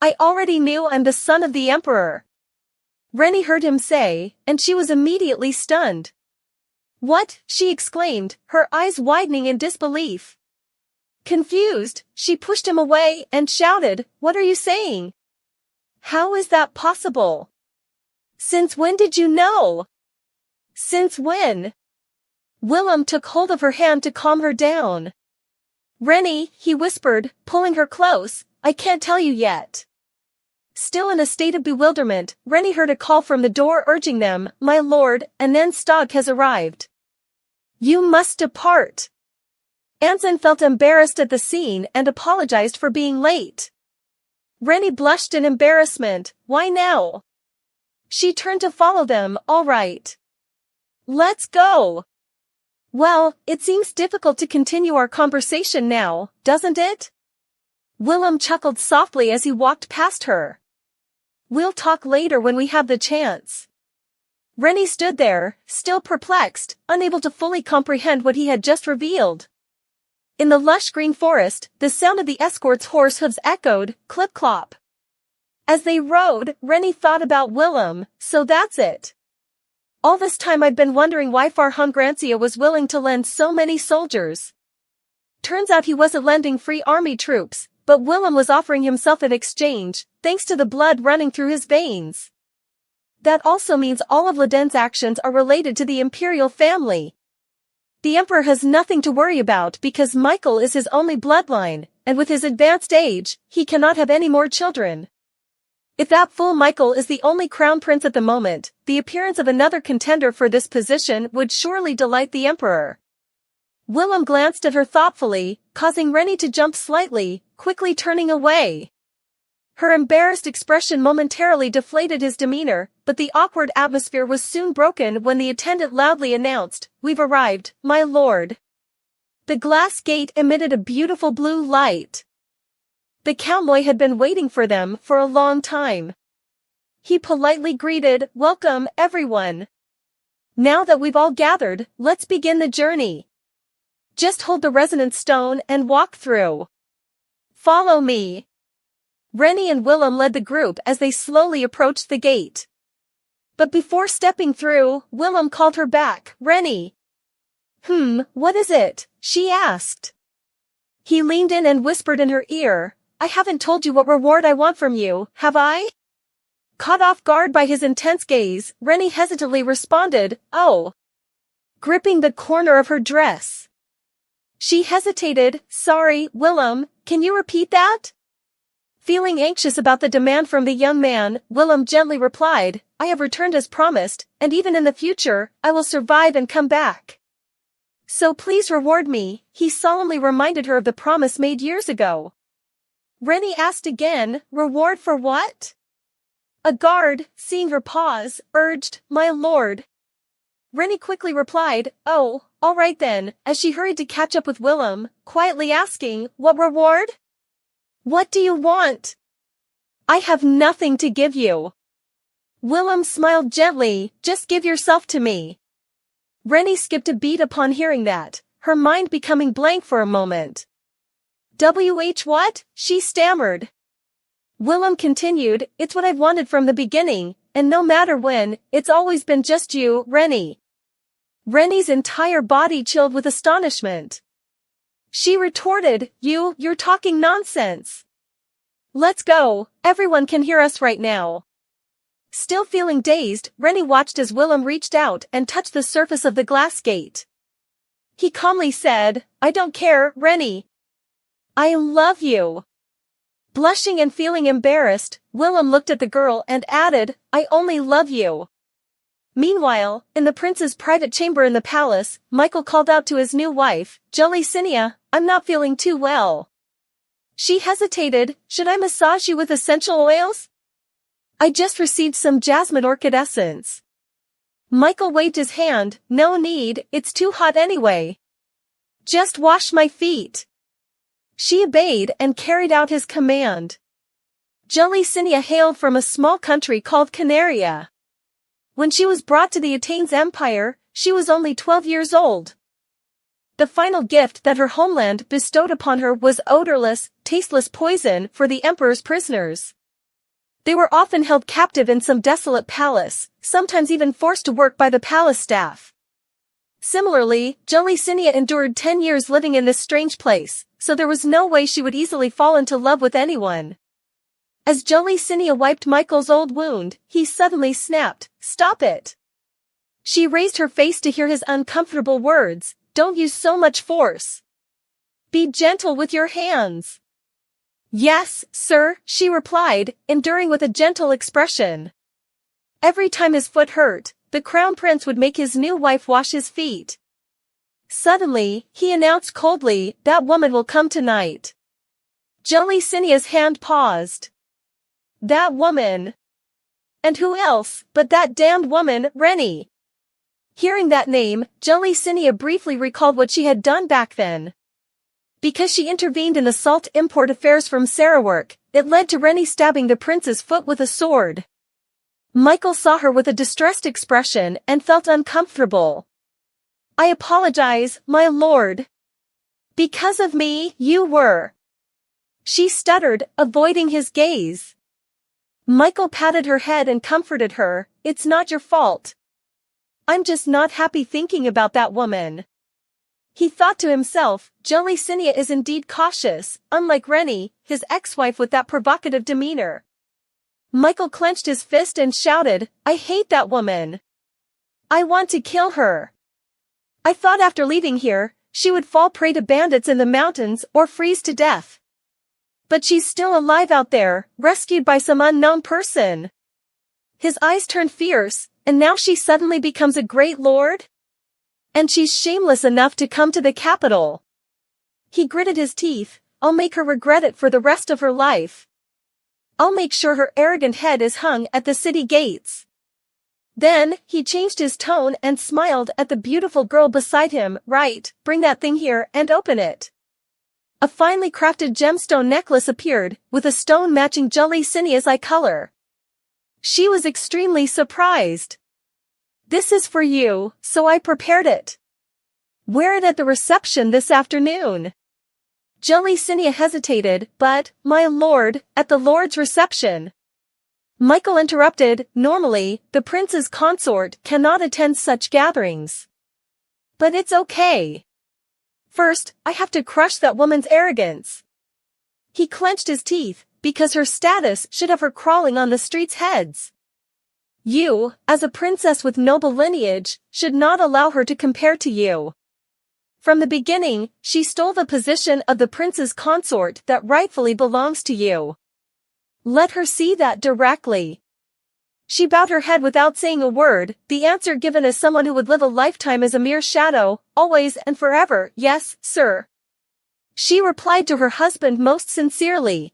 I already knew I'm the son of the emperor. Rennie heard him say, and she was immediately stunned. What? She exclaimed, her eyes widening in disbelief. Confused, she pushed him away and shouted, "What are you saying? How is that possible? Since when did you know? Since when?" Willem took hold of her hand to calm her down. "Rennie," he whispered, pulling her close, "I can't tell you yet." Still in a state of bewilderment, Rennie heard a call from the door urging them, "My lord, Anen Stog has arrived. You must depart." Anson felt embarrassed at the scene and apologized for being late. Rennie blushed in embarrassment. Why now? She turned to follow them. All right. Let's go. Well, it seems difficult to continue our conversation now, doesn't it? Willem chuckled softly as he walked past her. We'll talk later when we have the chance. Rennie stood there, still perplexed, unable to fully comprehend what he had just revealed. In the lush green forest, the sound of the escort's horse hooves echoed, clip-clop. As they rode, Rennie thought about Willem. So that's it. All this time I'd been wondering why Farhan Grancia was willing to lend so many soldiers. Turns out he wasn't lending free army troops, but Willem was offering himself in exchange, thanks to the blood running through his veins. That also means all of Laden's actions are related to the imperial family. The emperor has nothing to worry about because Michael is his only bloodline, and with his advanced age, he cannot have any more children. If that fool Michael is the only crown prince at the moment, the appearance of another contender for this position would surely delight the emperor. Willem glanced at her thoughtfully, causing Rennie to jump slightly, quickly turning away. Her embarrassed expression momentarily deflated his demeanor, but the awkward atmosphere was soon broken when the attendant loudly announced, "We've arrived, my lord." The glass gate emitted a beautiful blue light. The cowboy had been waiting for them for a long time. He politely greeted, "Welcome, everyone. Now that we've all gathered, let's begin the journey. Just hold the resonance stone and walk through. Follow me." Rennie and Willem led the group as they slowly approached the gate. But before stepping through, Willem called her back. "Rennie." What is it?" she asked. He leaned in and whispered in her ear, "I haven't told you what reward I want from you, have I?" Caught off guard by his intense gaze, Rennie hesitantly responded, "Oh." Gripping the corner of her dress. She hesitated. "Sorry, Willem, can you repeat that?" Feeling anxious about the demand from the young man, Willem gently replied, "I have returned as promised, and even in the future, I will survive and come back. So please reward me," he solemnly reminded her of the promise made years ago. Rennie asked again, "Reward for what?" A guard, seeing her pause, urged, "My lord." Rennie quickly replied, "Oh, all right then," as she hurried to catch up with Willem, quietly asking, "What reward? What do you want?" "I have nothing to give you." Willem smiled gently, "Just give yourself to me." Rennie skipped a beat upon hearing that, her mind becoming blank for a moment. What?" she stammered. Willem continued, "It's what I've wanted from the beginning, and no matter when, it's always been just you, Rennie." Rennie's entire body chilled with astonishment. She retorted, You're talking nonsense. Let's go, everyone can hear us right now." Still feeling dazed, Rennie watched as Willem reached out and touched the surface of the glass gate. He calmly said, "I don't care, Rennie. I love you." Blushing and feeling embarrassed, Willem looked at the girl and added, "I only love you." Meanwhile, in the prince's private chamber in the palace, Michael called out to his new wife, "Jelicynia, I'm not feeling too well." She hesitated, "Should I massage you with essential oils?" "I just received some jasmine orchid essence." Michael waved his hand, "No need, it's too hot anyway. Just wash my feet." She obeyed and carried out his command. Jelicynia hailed from a small country called Canaria. When she was brought to the Athens Empire, she was only 12 years old. The final gift that her homeland bestowed upon her was odorless, tasteless poison for the emperor's prisoners. They were often held captive in some desolate palace, sometimes even forced to work by the palace staff. Similarly, Jolicinia endured 10 years living in this strange place, so there was no way she would easily fall into love with anyone. As Jolicinia wiped Michael's old wound, he suddenly snapped, "Stop it!" She raised her face to hear his uncomfortable words, "Don't use so much force. Be gentle with your hands." "Yes, sir," she replied, enduring with a gentle expression. Every time his foot hurt, the crown prince would make his new wife wash his feet. Suddenly, he announced coldly, "That woman will come tonight." Jolicinia's hand paused. That woman. And who else but that damned woman, Rennie? Hearing that name, Jolicinia briefly recalled what she had done back then. Because she intervened in the salt import affairs from Sarawak, it led to Rennie stabbing the prince's foot with a sword. Michael saw her with a distressed expression and felt uncomfortable. "I apologize, my lord. Because of me, you were." She stuttered, avoiding his gaze. Michael patted her head and comforted her, "It's not your fault. I'm just not happy thinking about that woman." He thought to himself, Jolicinia is indeed cautious, unlike Rennie, his ex-wife with that provocative demeanor. Michael clenched his fist and shouted, "I hate that woman. I want to kill her. I thought after leaving here, she would fall prey to bandits in the mountains or freeze to death. But she's still alive out there, rescued by some unknown person." His eyes turned fierce, and now she suddenly becomes a great lord? And she's shameless enough to come to the capital. He gritted his teeth, "I'll make her regret it for the rest of her life. I'll make sure her arrogant head is hung at the city gates." Then, he changed his tone and smiled at the beautiful girl beside him, "Right, bring that thing here and open it." A finely crafted gemstone necklace appeared, with a stone matching Jolicinia's eye color. She was extremely surprised. "This is for you, so I prepared it. Wear it at the reception this afternoon." Jolicinia hesitated, "But, my lord, at the lord's reception." Michael interrupted, "Normally, the prince's consort cannot attend such gatherings. But it's okay. First, I have to crush that woman's arrogance." He clenched his teeth, because her status should have her crawling on the streets' heads. You, as a princess with noble lineage, should not allow her to compare to you. From the beginning, she stole the position of the prince's consort that rightfully belongs to you. Let her see that directly. She bowed her head without saying a word, the answer given as someone who would live a lifetime as a mere shadow, always and forever. "Yes, sir." She replied to her husband most sincerely.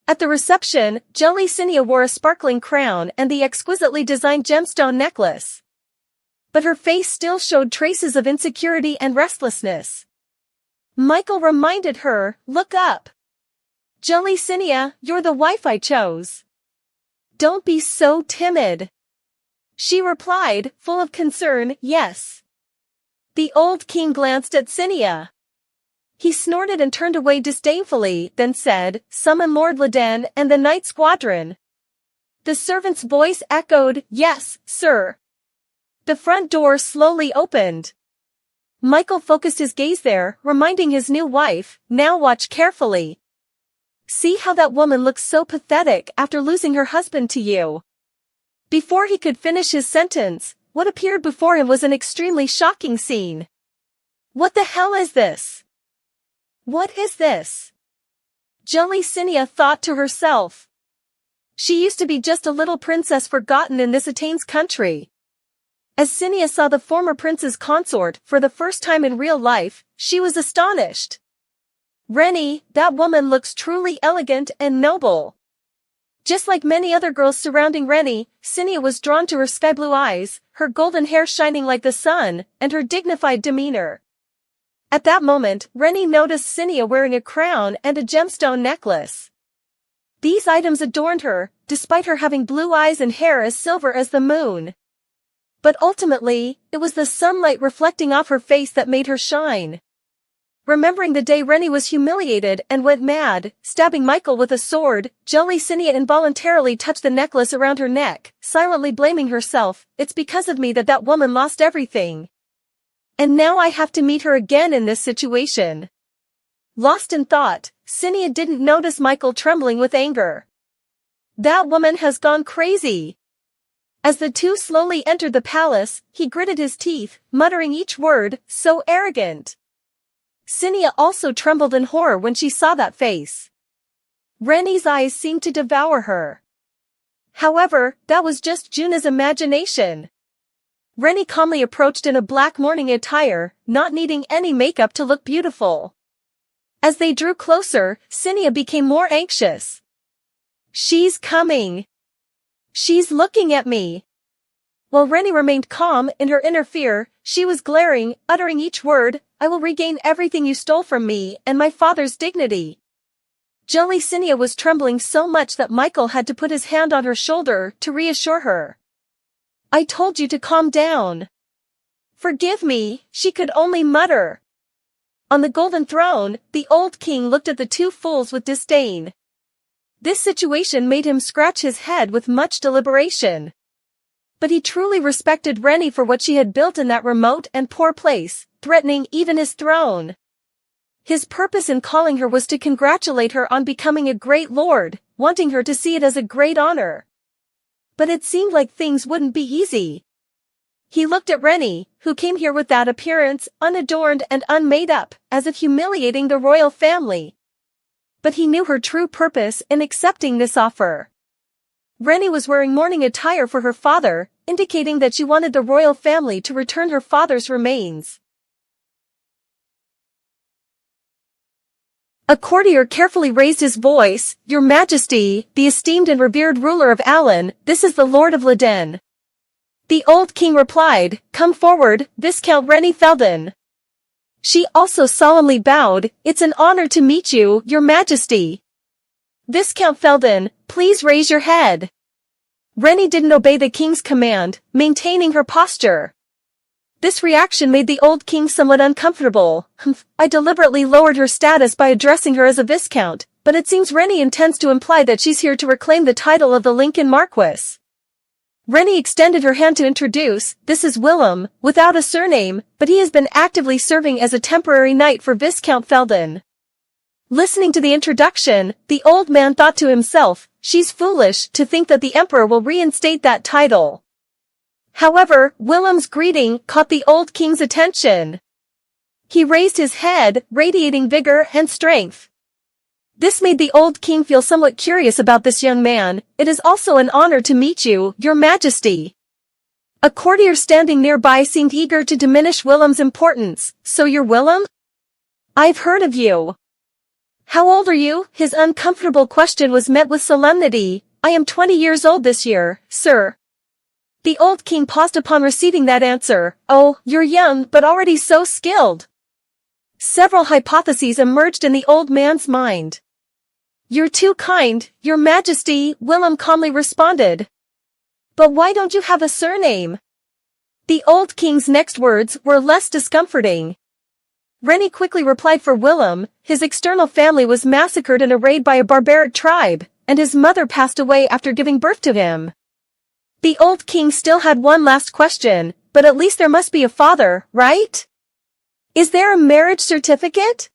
At the reception, Jolicinia wore a sparkling crown and the exquisitely designed gemstone necklace. But her face still showed traces of insecurity and restlessness. Michael reminded her, "Look up. Jolicinia, you're the wife I chose. Don't be so timid." She replied, full of concern, "Yes." The old king glanced at Cinia. He snorted and turned away disdainfully, then said, "Summon Lord Laden and the Night Squadron." The servant's voice echoed, "Yes, sir." The front door slowly opened. Michael focused his gaze there, reminding his new wife, "Now watch carefully. See how that woman looks so pathetic after losing her husband to you." Before he could finish his sentence, what appeared before him was an extremely shocking scene. "What the hell is this? What is this?" Jolicinia thought to herself. She used to be just a little princess forgotten in this Attain's country. As Cinia saw the former prince's consort for the first time in real life, she was astonished. "Rennie, that woman looks truly elegant and noble." Just like many other girls surrounding Rennie, Cinia was drawn to her sky-blue eyes, her golden hair shining like the sun, and her dignified demeanor. At that moment, Rennie noticed Cinia wearing a crown and a gemstone necklace. These items adorned her, despite her having blue eyes and hair as silver as the moon. But ultimately, it was the sunlight reflecting off her face that made her shine. Remembering the day Rennie was humiliated and went mad, stabbing Michael with a sword, Jolie Cinia involuntarily touched the necklace around her neck, silently blaming herself. It's because of me that that woman lost everything. And now I have to meet her again in this situation. Lost in thought, Cinia didn't notice Michael trembling with anger. That woman has gone crazy. As the two slowly entered the palace, he gritted his teeth, muttering each word, so arrogant. Cinia also trembled in horror when she saw that face. Rennie's eyes seemed to devour her. However, that was just Juna's imagination. Rennie calmly approached in a black mourning attire, not needing any makeup to look beautiful. As they drew closer, Cinia became more anxious. She's coming. She's looking at me. While Rennie remained calm in her inner fear, she was glaring, uttering each word, I will regain everything you stole from me and my father's dignity. Jolie Cinia was trembling so much that Michael had to put his hand on her shoulder to reassure her. I told you to calm down. Forgive me, she could only mutter. On the golden throne, the old king looked at the two fools with disdain. This situation made him scratch his head with much deliberation. But he truly respected Rennie for what she had built in that remote and poor place, threatening even his throne. His purpose in calling her was to congratulate her on becoming a great lord, wanting her to see it as a great honor. But it seemed like things wouldn't be easy. He looked at Rennie, who came here with that appearance, unadorned and unmade up, as if humiliating the royal family. But he knew her true purpose in accepting this offer. Rennie was wearing mourning attire for her father, indicating that she wanted the royal family to return her father's remains. A courtier carefully raised his voice, Your Majesty, the esteemed and revered ruler of Alan, this is the Lord of Leden. The old king replied, Come forward, Viscount Rennie Felden. She also solemnly bowed, It's an honor to meet you, Your Majesty. Viscount Felden, please raise your head. Rennie didn't obey the king's command, maintaining her posture. This reaction made the old king somewhat uncomfortable. I deliberately lowered her status by addressing her as a viscount, but it seems Rennie intends to imply that she's here to reclaim the title of the Lincoln Marquess. Rennie extended her hand to introduce, This is Willem, without a surname, but he has been actively serving as a temporary knight for Viscount Felden. Listening to the introduction, the old man thought to himself, She's foolish to think that the emperor will reinstate that title. However, Willem's greeting caught the old king's attention. He raised his head, radiating vigor and strength. This made the old king feel somewhat curious about this young man. It is also an honor to meet you, Your Majesty. A courtier standing nearby seemed eager to diminish Willem's importance. So you're Willem? I've heard of you. How old are you? His uncomfortable question was met with solemnity. I am 20 years old this year, sir. The old king paused upon receiving that answer. Oh, you're young but already so skilled. Several hypotheses emerged in the old man's mind. You're too kind, Your Majesty, Willem calmly responded. But why don't you have a surname? The old king's next words were less discomforting. Rennie quickly replied for Willem, his external family was massacred in a raid by a barbaric tribe, and his mother passed away after giving birth to him. The old king still had one last question, but at least there must be a father, right? Is there a marriage certificate?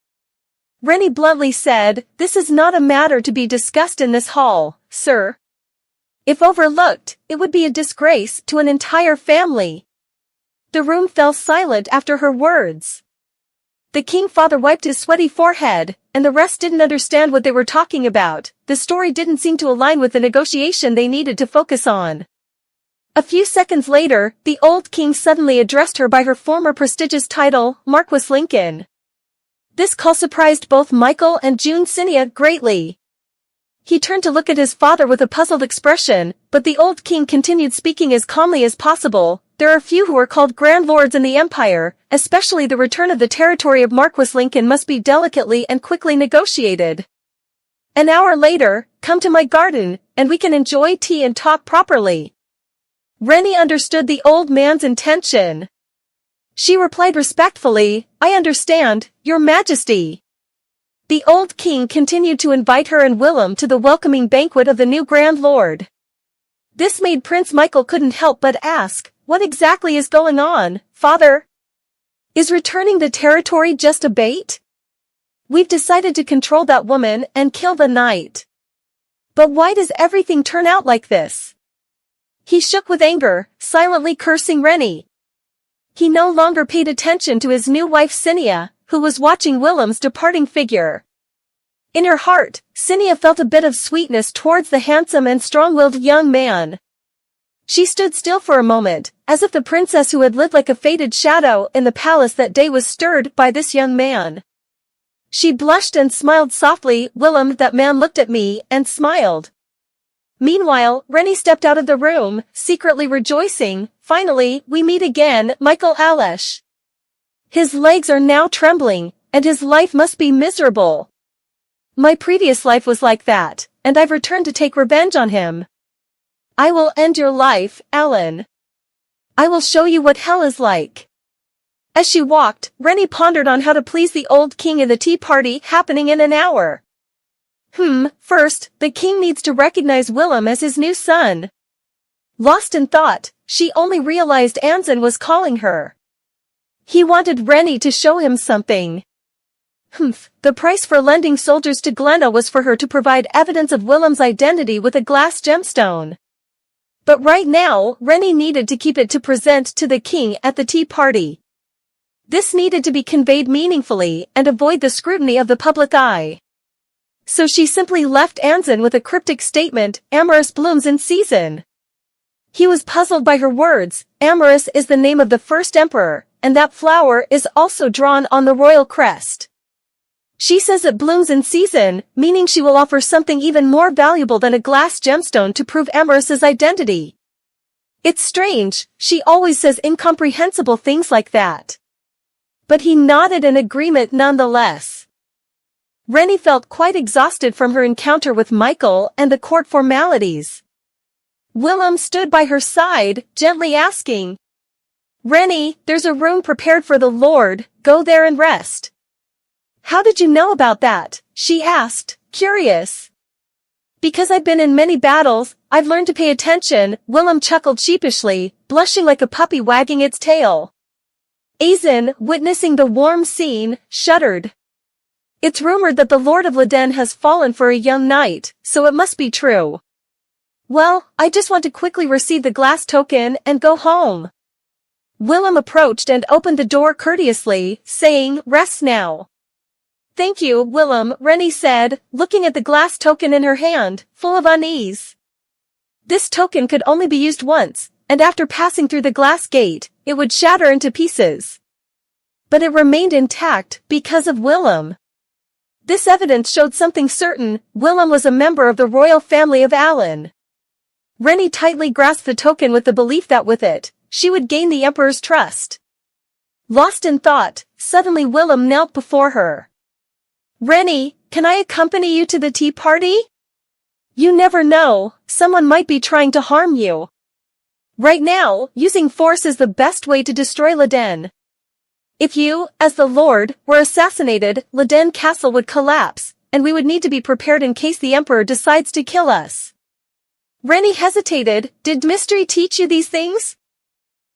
Rennie bluntly said, This is not a matter to be discussed in this hall, sir. If overlooked, it would be a disgrace to an entire family. The room fell silent after her words. The king-father wiped his sweaty forehead, and the rest didn't understand what they were talking about. The story didn't seem to align with the negotiation they needed to focus on. A few seconds later, the old king suddenly addressed her by her former prestigious title, Marquess Lincoln. This call surprised both Michael and June Cinia greatly. He turned to look at his father with a puzzled expression, but the old king continued speaking as calmly as possible. There are few who are called Grand Lords in the Empire, especially the return of the territory of Marquess Lincoln must be delicately and quickly negotiated. An hour later, come to my garden, and we can enjoy tea and talk properly. Rennie understood the old man's intention. She replied respectfully, "I understand, Your Majesty." The old king continued to invite her and Willem to the welcoming banquet of the new Grand Lord. This made Prince Michael couldn't help but ask, "What exactly is going on, father? Is returning the territory just a bait? We've decided to control that woman and kill the knight. But why does everything turn out like this?" He shook with anger, silently cursing Rennie. He no longer paid attention to his new wife Cinia, who was watching Willem's departing figure. In her heart, Cinia felt a bit of sweetness towards the handsome and strong-willed young man. She stood still for a moment, as if the princess who had lived like a faded shadow in the palace that day was stirred by this young man. She blushed and smiled softly. "Willem, that man looked at me and smiled." Meanwhile, Rennie stepped out of the room, secretly rejoicing. "Finally, we meet again, Michael Alesh." His legs are now trembling, and his life must be miserable. "My previous life was like that, and I've returned to take revenge on him. I will end your life, Alan. I will show you what hell is like." As she walked, Rennie pondered on how to please the old king in the tea party happening in an hour. First, the king needs to recognize Willem as his new son. Lost in thought, she only realized Anzen was calling her. He wanted Rennie to show him something. The price for lending soldiers to Glenda was for her to provide evidence of Willem's identity with a glass gemstone. But right now, Rennie needed to keep it to present to the king at the tea party. This needed to be conveyed meaningfully and avoid the scrutiny of the public eye. So she simply left Anzen with a cryptic statement, "Amorous blooms in season." He was puzzled by her words. Amorous is the name of the first emperor, and that flower is also drawn on the royal crest. She says it blooms in season, meaning she will offer something even more valuable than a glass gemstone to prove Amorous's identity. It's strange, she always says incomprehensible things like that. But he nodded in agreement nonetheless. Rennie felt quite exhausted from her encounter with Michael and the court formalities. Willem stood by her side, gently asking, "Rennie, there's a room prepared for the Lord, go there and rest." "How did you know about that?" she asked, curious. "Because I've been in many battles, I've learned to pay attention," Willem chuckled sheepishly, blushing like a puppy wagging its tail. Azen, witnessing the warm scene, shuddered. "It's rumored that the Lord of Leden has fallen for a young knight, so it must be true. Well, I just want to quickly receive the glass token and go home." Willem approached and opened the door courteously, saying, "Rest now." "Thank you, Willem," Rennie said, looking at the glass token in her hand, full of unease. This token could only be used once, and after passing through the glass gate, it would shatter into pieces. But it remained intact because of Willem. This evidence showed something certain: Willem was a member of the royal family of Alan. Rennie tightly grasped the token with the belief that with it, she would gain the emperor's trust. Lost in thought, suddenly Willem knelt before her. "Rennie, can I accompany you to the tea party? You never know, someone might be trying to harm you. Right now, using force is the best way to destroy Leden. If you, as the Lord, were assassinated, Leden Castle would collapse, and we would need to be prepared in case the Emperor decides to kill us." Rennie hesitated. "Did mystery teach you these things?"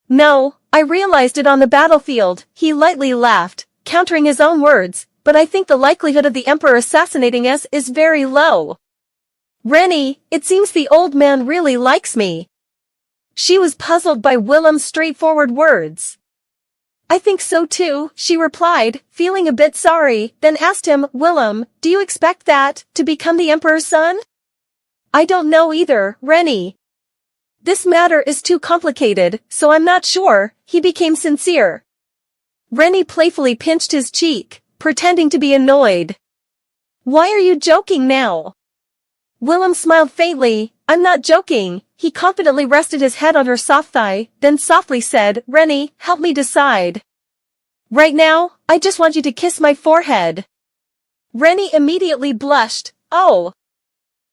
"No, I realized it on the battlefield," he lightly laughed, countering his own words, "but I think the likelihood of the Emperor assassinating us is very low." "Rennie, it seems the old man really likes me." She was puzzled by Willem's straightforward words. "I think so too," she replied, feeling a bit sorry, then asked him, "Willem, do you expect that, to become the Emperor's son?" "I don't know either, Rennie. This matter is too complicated, so I'm not sure," he became sincere. Rennie playfully pinched his cheek, pretending to be annoyed. "Why are you joking now?" Willem smiled faintly. "I'm not joking." He confidently rested his head on her soft thigh, then softly said, "Rennie, help me decide. Right now, I just want you to kiss my forehead." Rennie immediately blushed. "Oh.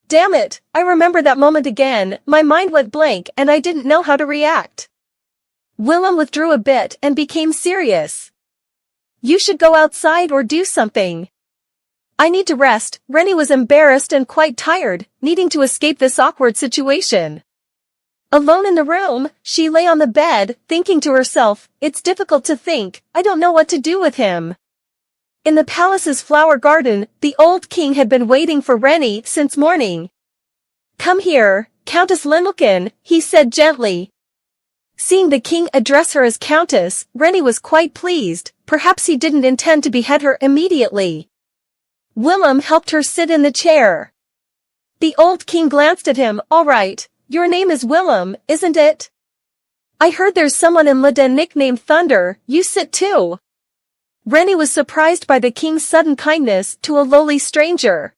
Damn it, I remember that moment again, my mind went blank and I didn't know how to react." Willem withdrew a bit and became serious. You should go outside or do something. I need to rest. Rennie was embarrassed and quite tired, needing to escape this awkward situation. Alone in the room, she lay on the bed, thinking to herself, it's difficult to think, I don't know what to do with him. In the palace's flower garden, the old king had been waiting for Rennie since morning. Come here, Countess Lindelkin, he said gently. Seeing the king address her as Countess, Rennie was quite pleased, perhaps he didn't intend to behead her immediately. Willem helped her sit in the chair. The old king glanced at him, all right, your name is Willem, isn't it? I heard there's someone in Leyden nicknamed Thunder, you sit too. Rennie was surprised by the king's sudden kindness to a lowly stranger.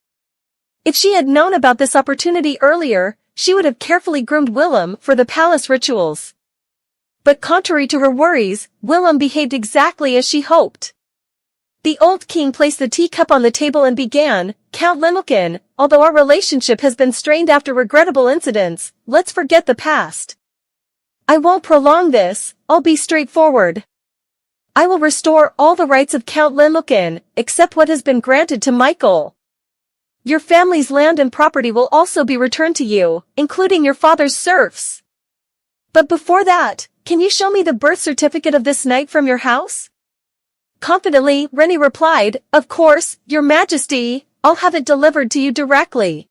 If she had known about this opportunity earlier, she would have carefully groomed Willem for the palace rituals. But contrary to her worries, Willem behaved exactly as she hoped. The old king placed the teacup on the table and began, Count Lindelkin, although our relationship has been strained after regrettable incidents, let's forget the past. I won't prolong this, I'll be straightforward. I will restore all the rights of Count Lindelkin, except what has been granted to Michael. Your family's land and property will also be returned to you, including your father's serfs. But before that, can you show me the birth certificate of this knight from your house? Confidently, Rennie replied, of course, your majesty, I'll have it delivered to you directly.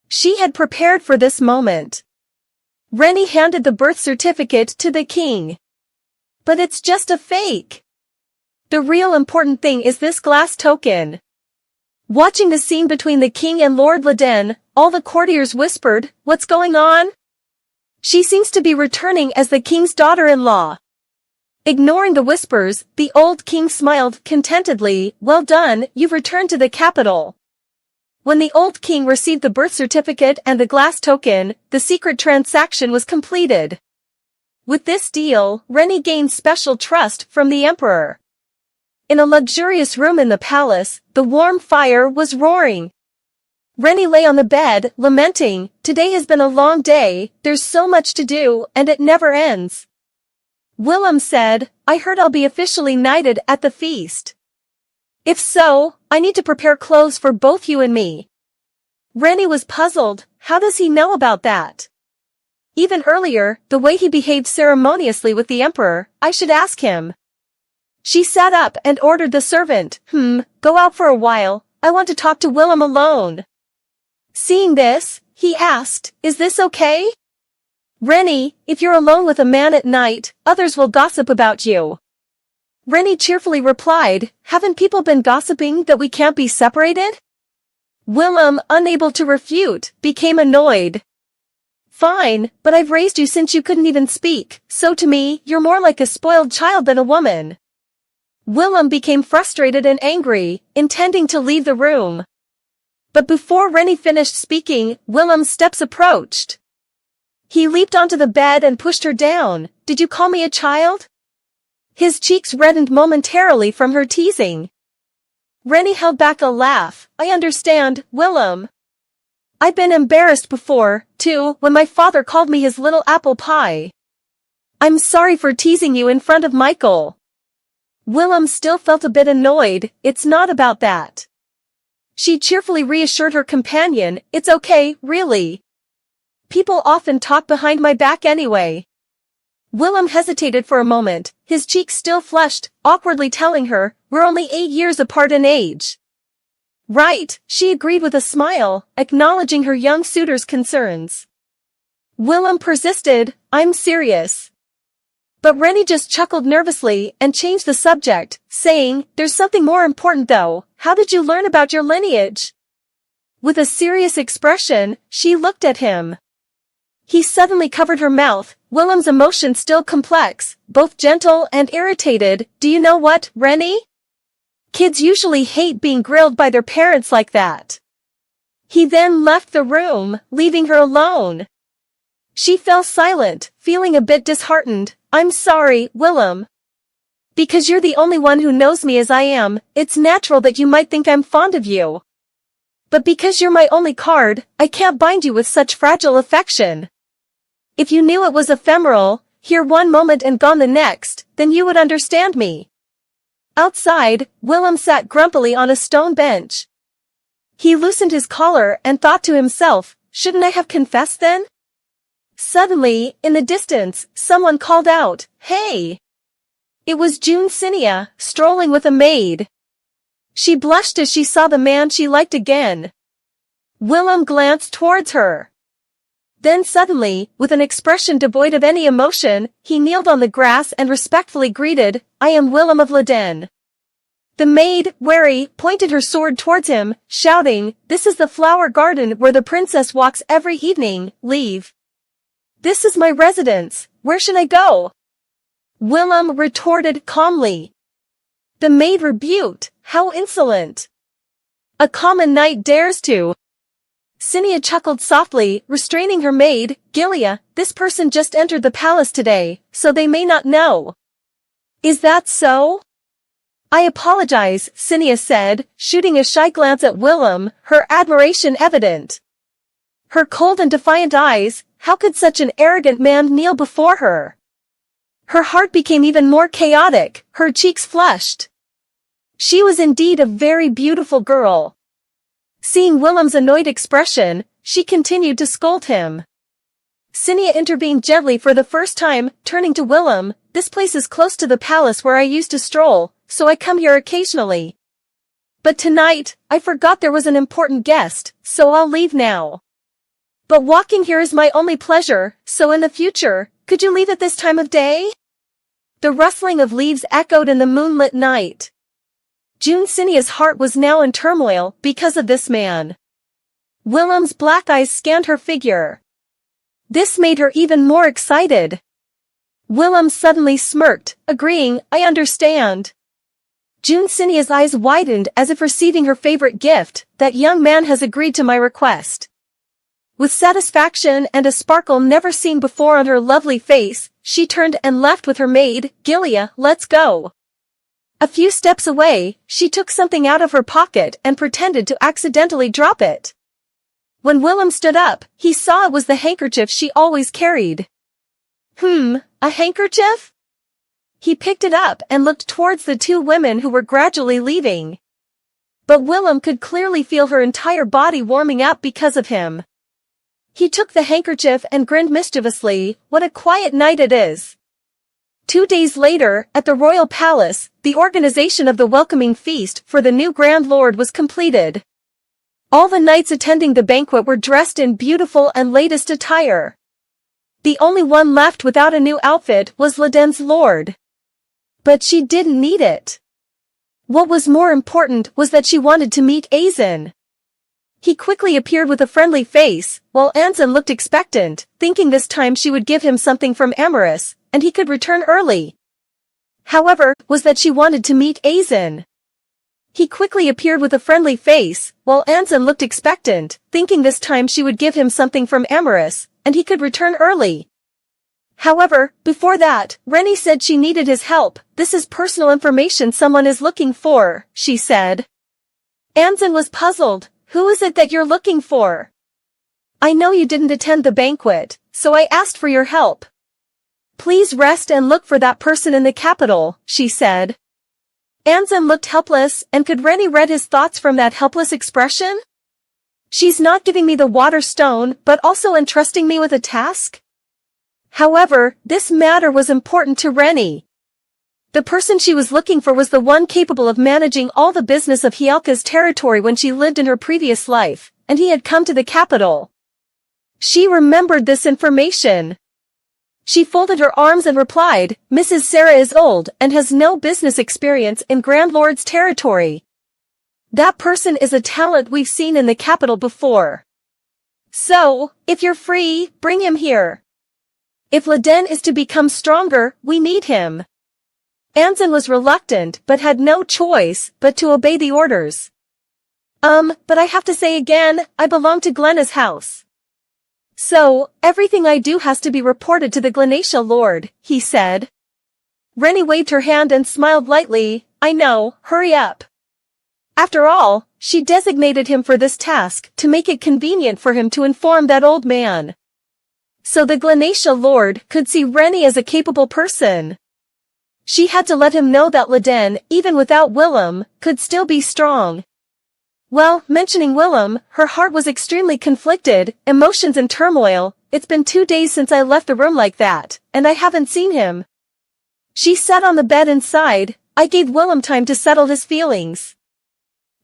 She had prepared for this moment. Rennie handed the birth certificate to the king. But it's just a fake. The real important thing is this glass token. Watching the scene between the king and Lord Leyden, all the courtiers whispered, what's going on? She seems to be returning as the king's daughter-in-law. Ignoring the whispers, the old king smiled contentedly, well done, you've returned to the capital. When the old king received the birth certificate and the glass token, the secret transaction was completed. With this deal, Rennie gained special trust from the emperor. In a luxurious room in the palace, the warm fire was roaring. Rennie lay on the bed, lamenting, today has been a long day, there's so much to do, and it never ends. Willem said, I heard I'll be officially knighted at the feast. If so, I need to prepare clothes for both you and me. Rennie was puzzled, how does he know about that? Even earlier, the way he behaved ceremoniously with the emperor, I should ask him. She sat up and ordered the servant, go out for a while, I want to talk to Willem alone. Seeing this, he asked, is this okay? Rennie, if you're alone with a man at night, others will gossip about you. Rennie cheerfully replied, haven't people been gossiping that we can't be separated? Willem, unable to refute, became annoyed. Fine, but I've raised you since you couldn't even speak, so to me, you're more like a spoiled child than a woman. Willem became frustrated and angry, intending to leave the room. But before Rennie finished speaking, Willem's steps approached. He leaped onto the bed and pushed her down. Did you call me a child? His cheeks reddened momentarily from her teasing. Rennie held back a laugh. I understand, Willem. I've been embarrassed before, too, when my father called me his little apple pie. I'm sorry for teasing you in front of Michael. Willem still felt a bit annoyed. It's not about that. She cheerfully reassured her companion, it's okay, really. People often talk behind my back anyway. Willem hesitated for a moment, his cheeks still flushed, awkwardly telling her, we're only 8 years apart in age. Right, she agreed with a smile, acknowledging her young suitor's concerns. Willem persisted, I'm serious. But Rennie just chuckled nervously and changed the subject, saying, there's something more important though, how did you learn about your lineage? With a serious expression, she looked at him. He suddenly covered her mouth, Willem's emotion still complex, both gentle and irritated. Do you know what, Rennie? Kids usually hate being grilled by their parents like that. He then left the room, leaving her alone. She fell silent, feeling a bit disheartened. I'm sorry, Willem. Because you're the only one who knows me as I am, it's natural that you might think I'm fond of you. But because you're my only card, I can't bind you with such fragile affection. If you knew it was ephemeral, here one moment and gone the next, then you would understand me. Outside, Willem sat grumpily on a stone bench. He loosened his collar and thought to himself, shouldn't I have confessed then? Suddenly, in the distance, someone called out, "Hey!" It was June Sinia, strolling with a maid. She blushed as she saw the man she liked again. Willem glanced towards her. Then suddenly, with an expression devoid of any emotion, he kneeled on the grass and respectfully greeted, "I am Willem of Leyden." The maid, wary, pointed her sword towards him, shouting, "This is the flower garden where the princess walks every evening, leave." "This is my residence, where should I go?" Willem retorted calmly. The maid rebuked, "How insolent! A common knight dares to." Sinia chuckled softly, restraining her maid, "Gilia, this person just entered the palace today, so they may not know." "Is that so?" "I apologize," Sinia said, shooting a shy glance at Willem, her admiration evident. Her cold and defiant eyes, how could such an arrogant man kneel before her? Her heart became even more chaotic, her cheeks flushed. She was indeed a very beautiful girl. Seeing Willem's annoyed expression, she continued to scold him. Sinia intervened gently for the first time, turning to Willem, "This place is close to the palace where I used to stroll, so I come here occasionally. But tonight, I forgot there was an important guest, so I'll leave now. But walking here is my only pleasure, so in the future, could you leave at this time of day?" The rustling of leaves echoed in the moonlit night. June Sinia's heart was now in turmoil because of this man. Willem's black eyes scanned her figure. This made her even more excited. Willem suddenly smirked, agreeing, "I understand." June Sinia's eyes widened as if receiving her favorite gift, "That young man has agreed to my request." With satisfaction and a sparkle never seen before on her lovely face, she turned and left with her maid, "Gilia, let's go." A few steps away, she took something out of her pocket and pretended to accidentally drop it. When Willem stood up, he saw it was the handkerchief she always carried. A handkerchief? He picked it up and looked towards the two women who were gradually leaving. But Willem could clearly feel her entire body warming up because of him. He took the handkerchief and grinned mischievously, "What a quiet night it is." 2 days later, at the royal palace, the organization of the welcoming feast for the new Grand Lord was completed. All the knights attending the banquet were dressed in beautiful and latest attire. The only one left without a new outfit was Leyden's lord. But she didn't need it. What was more important was that she wanted to meet Aizen. He quickly appeared with a friendly face, while Anzen looked expectant, thinking this time she would give him something from Amorous, and he could return early. However, was that she wanted to meet Aizen. He quickly appeared with a friendly face, while Anzen looked expectant, thinking this time she would give him something from Amorous, and he could return early. However, before that, Rennie said she needed his help. "This is personal information someone is looking for," she said. Anzen was puzzled. "Who is it that you're looking for?" "I know you didn't attend the banquet, so I asked for your help." "Please rest and look for that person in the capital," she said. Anzen looked helpless, and could Rennie read his thoughts from that helpless expression? She's not giving me the water stone, but also entrusting me with a task? However, this matter was important to Rennie. The person she was looking for was the one capable of managing all the business of Hyalka's territory when she lived in her previous life, and he had come to the capital. She remembered this information. She folded her arms and replied, "Mrs. Sarah is old and has no business experience in Grand Lord's territory. That person is a talent we've seen in the capital before. So, if you're free, bring him here. If Leyden is to become stronger, we need him." Anzen was reluctant but had no choice but to obey the orders. But I have to say again, I belong to Glenna's house. So, everything I do has to be reported to the Glenacia Lord," he said. Rennie waved her hand and smiled lightly, "I know, hurry up." After all, she designated him for this task to make it convenient for him to inform that old man. so the Glenacia Lord could see Rennie as a capable person. She had to let him know that Leden, even without Willem, could still be strong. Well, mentioning Willem, her heart was extremely conflicted, emotions in turmoil. It's been 2 days since I left the room like that, and I haven't seen him. She sat on the bed and sighed. I gave Willem time to settle his feelings.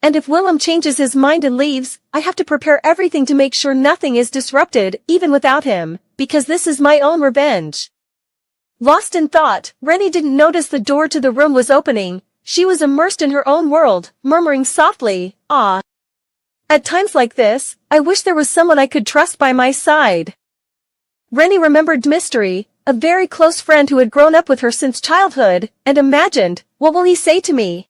And if Willem changes his mind and leaves, I have to prepare everything to make sure nothing is disrupted, even without him, because this is my own revenge. Lost in thought, Rennie didn't notice the door to the room was opening. She was immersed in her own world, murmuring softly, "Ah." At times like this, I wish there was someone I could trust by my side. Rennie remembered Mystery, a very close friend who had grown up with her since childhood, and imagined, what will he say to me?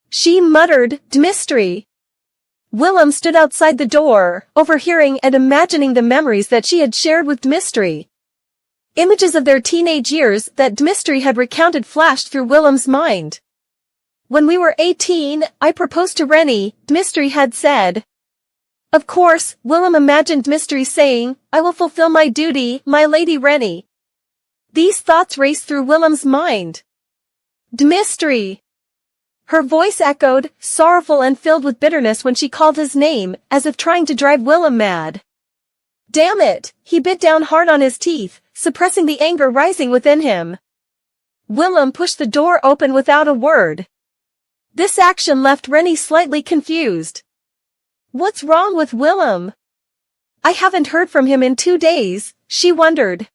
She muttered, Mystery. Willem stood outside the door, overhearing and imagining the memories that she had shared with Mystery. Images of their teenage years that Dmistry had recounted flashed through Willem's mind. When we were 18, I proposed to Rennie, Dmistry had said. Of course, Willem imagined Dmistry saying, I will fulfill my duty, my lady Rennie. These thoughts raced through Willem's mind. Dmistry! Her voice echoed, sorrowful and filled with bitterness when she called his name, as if trying to drive Willem mad. Damn it! He bit down hard on his teeth, suppressing the anger rising within him. Willem pushed the door open without a word. This action left Rennie slightly confused. What's wrong with Willem? I haven't heard from him in 2 days, she wondered.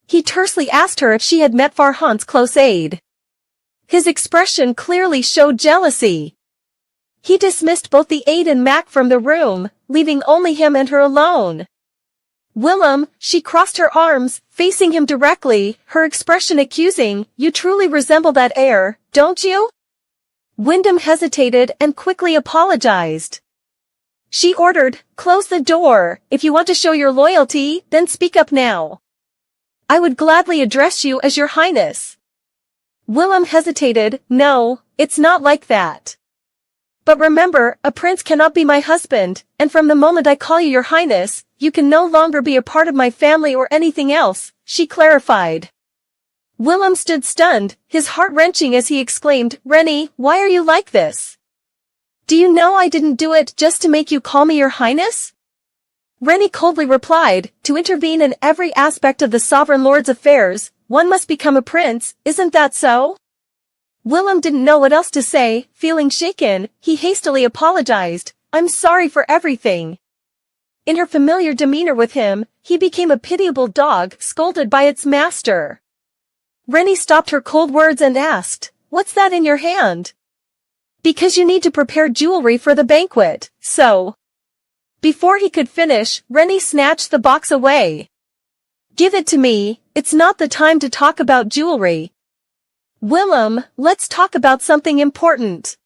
He tersely asked her if she had met Farhan's close aide. His expression clearly showed jealousy. He dismissed both the aide and Mac from the room, leaving only him and her alone. Willem, she crossed her arms, facing him directly, her expression accusing, you truly resemble that heir, don't you? Wyndham hesitated and quickly apologized. She ordered, close the door, if you want to show your loyalty, then speak up now. I would gladly address you as your highness. Willem hesitated, no, it's not like that. But remember, a prince cannot be my husband, and from the moment I call you your highness, you can no longer be a part of my family or anything else, she clarified. Willem stood stunned, his heart wrenching as he exclaimed, Rennie, why are you like this? Do you know I didn't do it just to make you call me your highness? Rennie coldly replied, to intervene in every aspect of the sovereign lord's affairs, one must become a prince, isn't that so? Willem didn't know what else to say, feeling shaken, he hastily apologized, I'm sorry for everything. In her familiar demeanor with him, he became a pitiable dog scolded by its master. Rennie stopped her cold words and asked, what's that in your hand? Because you need to prepare jewelry for the banquet, so. Before he could finish, Rennie snatched the box away. Give it to me, it's not the time to talk about jewelry. Willem, let's talk about something important.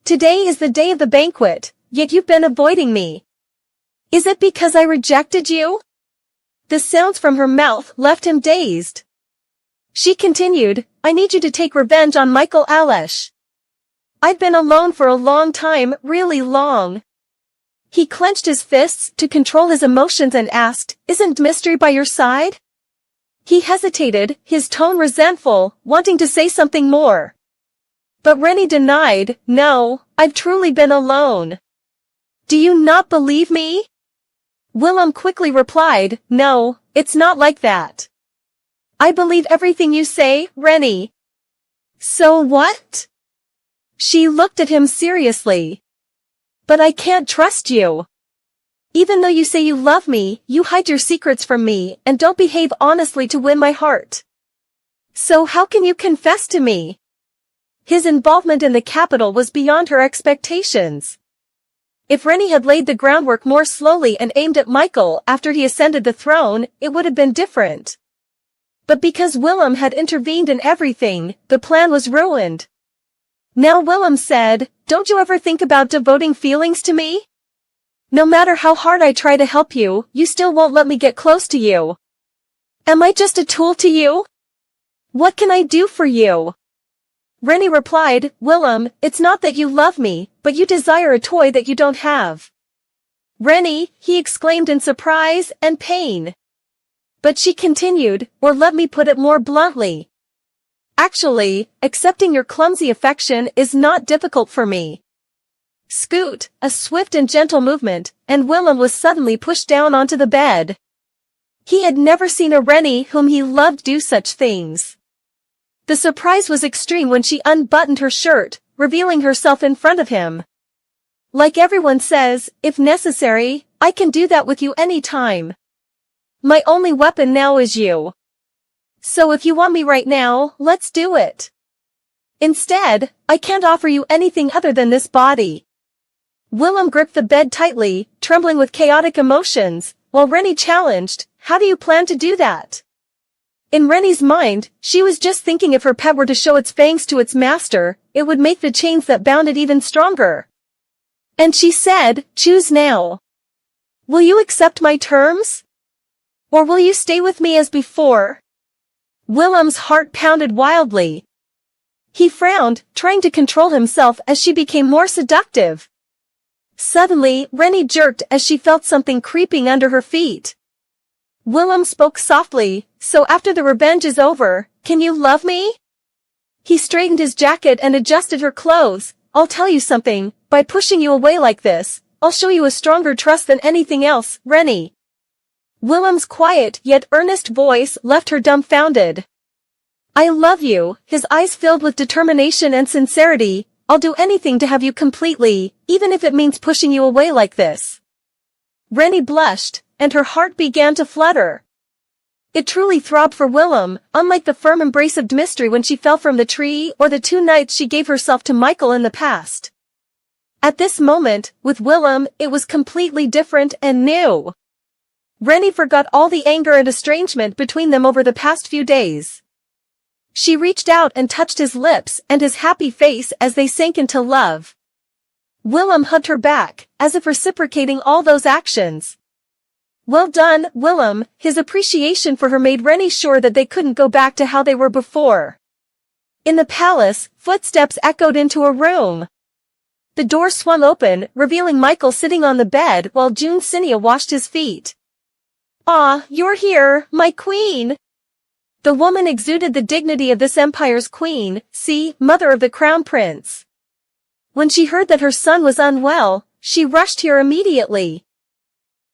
Today is the day of the banquet, yet you've been avoiding me. Is it because I rejected you? The sounds from her mouth left him dazed. She continued, I need you to take revenge on Michael Alesh. I've been alone for a long time, really long. He clenched his fists to control his emotions and asked, isn't Mystery by your side? He hesitated, his tone resentful, wanting to say something more. But Rennie denied, no, I've truly been alone. Do you not believe me? Willem quickly replied, no, it's not like that. I believe everything you say, Rennie. So what? She looked at him seriously. But I can't trust you. Even though you say you love me, you hide your secrets from me and don't behave honestly to win my heart. So how can you confess to me? His involvement in the capital was beyond her expectations. If Rennie had laid the groundwork more slowly and aimed at Michael after he ascended the throne, it would have been different. But because Willem had intervened in everything, the plan was ruined. Now Willem said, don't you ever think about devoting feelings to me? No matter how hard I try to help you, you still won't let me get close to you. Am I just a tool to you? What can I do for you? Rennie replied, Willem, it's not that you love me, but you desire a toy that you don't have. Rennie, he exclaimed in surprise and pain. But she continued, or let me put it more bluntly. Actually, accepting your clumsy affection is not difficult for me. Scoot, a swift and gentle movement, and Willem was suddenly pushed down onto the bed. He had never seen a Rennie whom he loved do such things. The surprise was extreme when she unbuttoned her shirt, revealing herself in front of him. Like everyone says, if necessary, I can do that with you any time. My only weapon now is you. So if you want me right now, let's do it. Instead, I can't offer you anything other than this body. Willem gripped the bed tightly, trembling with chaotic emotions, while Rennie challenged, how do you plan to do that? In Rennie's mind, she was just thinking if her pet were to show its fangs to its master, it would make the chains that bound it even stronger. And she said, choose now. Will you accept my terms? Or will you stay with me as before? Willem's heart pounded wildly. He frowned, trying to control himself as she became more seductive. Suddenly, Rennie jerked as she felt something creeping under her feet. Willem spoke softly, so after the revenge is over, can you love me? He straightened his jacket and adjusted her clothes. I'll tell you something, by pushing you away like this, I'll show you a stronger trust than anything else, Rennie. Willem's quiet yet earnest voice left her dumbfounded. I love you, his eyes filled with determination and sincerity. I'll do anything to have you completely, even if it means pushing you away like this. Rennie blushed, and her heart began to flutter. It truly throbbed for Willem, unlike the firm embrace of mystery when she fell from the tree or the 2 nights she gave herself to Michael in the past. At this moment, with Willem, it was completely different and new. Rennie forgot all the anger and estrangement between them over the past few days. She reached out and touched his lips and his happy face as they sank into love. Willem hugged her back, as if reciprocating all those actions. Well done, Willem. His appreciation for her made Rennie sure that they couldn't go back to how they were before. In the palace, footsteps echoed into a room. The door swung open, revealing Michael sitting on the bed while June Sinia washed his feet. Ah, you're here, my queen! The woman exuded the dignity of this empire's queen, mother of the crown prince. When she heard that her son was unwell, she rushed here immediately.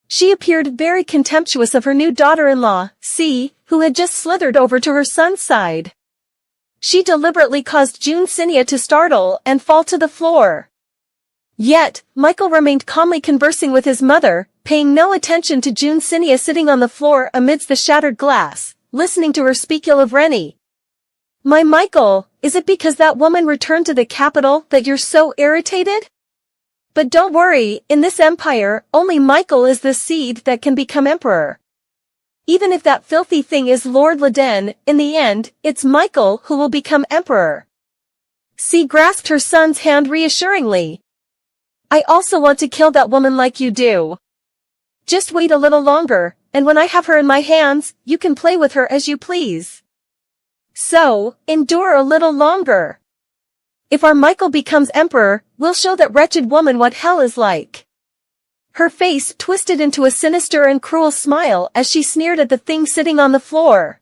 She appeared very contemptuous of her new daughter-in-law, who had just slithered over to her son's side. She deliberately caused June Sinia to startle and fall to the floor. Yet, Michael remained calmly conversing with his mother, paying no attention to June Sinia sitting on the floor amidst the shattered glass, listening to her speak ill of Rennie. My Michael, is it because that woman returned to the capital that you're so irritated? But don't worry, in this empire, only Michael is the seed that can become emperor. Even if that filthy thing is Lord Leden, in the end, it's Michael who will become emperor. Grasped her son's hand reassuringly. I also want to kill that woman like you do. Just wait a little longer, and when I have her in my hands, you can play with her as you please. So, endure a little longer. If our Michael becomes emperor, we'll show that wretched woman what hell is like. Her face twisted into a sinister and cruel smile as she sneered at the thing sitting on the floor.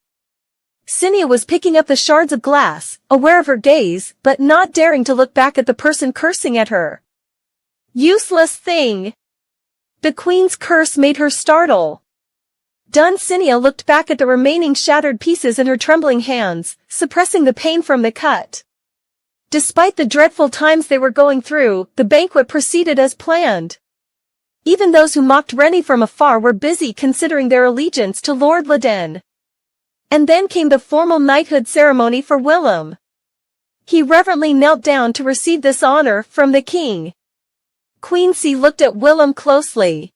Sinia was picking up the shards of glass, aware of her gaze, but not daring to look back at the person cursing at her. Useless thing! The queen's curse made her startle. Dun Sinia looked back at the remaining shattered pieces in her trembling hands, suppressing the pain from the cut. Despite the dreadful times they were going through, the banquet proceeded as planned. Even those who mocked Rennie from afar were busy considering their allegiance to Lord Leden. And then came the formal knighthood ceremony for Willem. He reverently knelt down to receive this honor from the king. Queen C looked at Willem closely.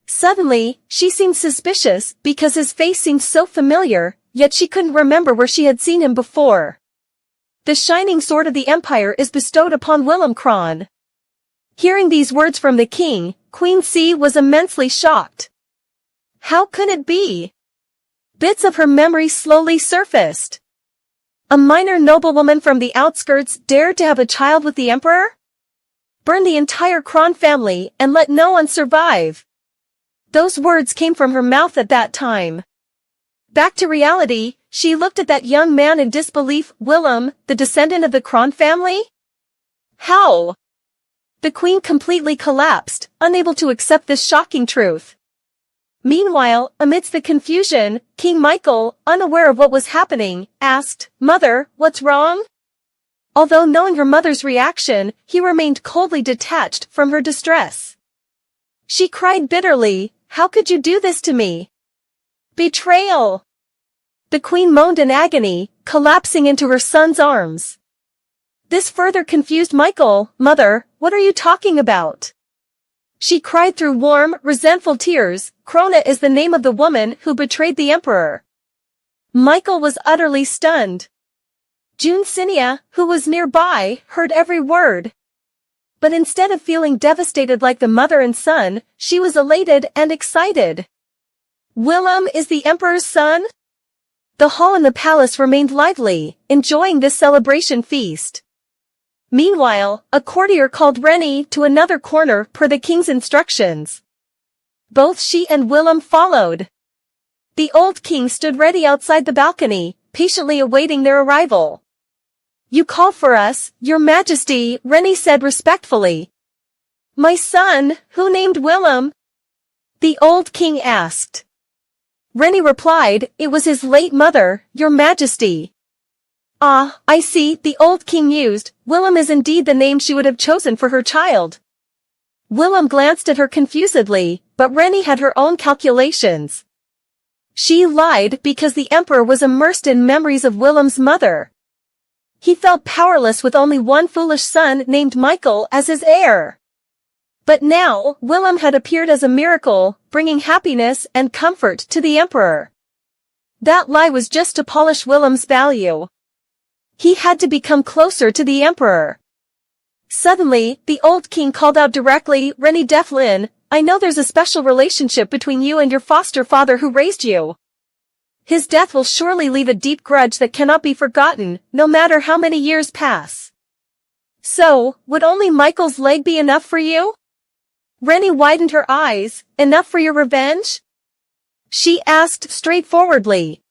Suddenly, she seemed suspicious because his face seemed so familiar, yet she couldn't remember where she had seen him before. The shining sword of the empire is bestowed upon Willem Kron. Hearing these words from the king, Queen C was immensely shocked. How could it be? Bits of her memory slowly surfaced. A minor noblewoman from the outskirts dared to have a child with the emperor? Burn the entire Kron family and let no one survive. Those words came from her mouth at that time. Back to reality, she looked at that young man in disbelief. Willem, the descendant of the Kron family? How? The queen completely collapsed, unable to accept this shocking truth. Meanwhile, amidst the confusion, King Michael, unaware of what was happening, asked, "Mother, what's wrong?" Although knowing her mother's reaction, he remained coldly detached from her distress. She cried bitterly, "How could you do this to me? Betrayal!" The queen moaned in agony, collapsing into her son's arms. This further confused Michael. "Mother, what are you talking about?" She cried through warm, resentful tears. "Krona is the name of the woman who betrayed the emperor." Michael was utterly stunned. June Sinia, who was nearby, heard every word. But instead of feeling devastated like the mother and son, she was elated and excited. Willem is the emperor's son? The hall in the palace remained lively, enjoying this celebration feast. Meanwhile, a courtier called Rennie to another corner per the king's instructions. Both she and Willem followed. The old king stood ready outside the balcony, patiently awaiting their arrival. "You call for us, your majesty," Rennie said respectfully. "My son, who named Willem?" the old king asked. Rennie replied, "It was his late mother, your majesty." "Ah, I see," the old king mused. "Willem is indeed the name she would have chosen for her child." Willem glanced at her confusedly, but Rennie had her own calculations. She lied because the emperor was immersed in memories of Willem's mother. He felt powerless with only one foolish son named Michael as his heir. But now, Willem had appeared as a miracle, bringing happiness and comfort to the emperor. That lie was just to polish Willem's value. He had to become closer to the emperor. Suddenly, the old king called out directly, "Rennie Deflin, I know there's a special relationship between you and your foster father who raised you. His death will surely leave a deep grudge that cannot be forgotten, no matter how many years pass. So, would only Michael's leg be enough for you?" Rennie widened her eyes. "Enough for your revenge?" she asked straightforwardly.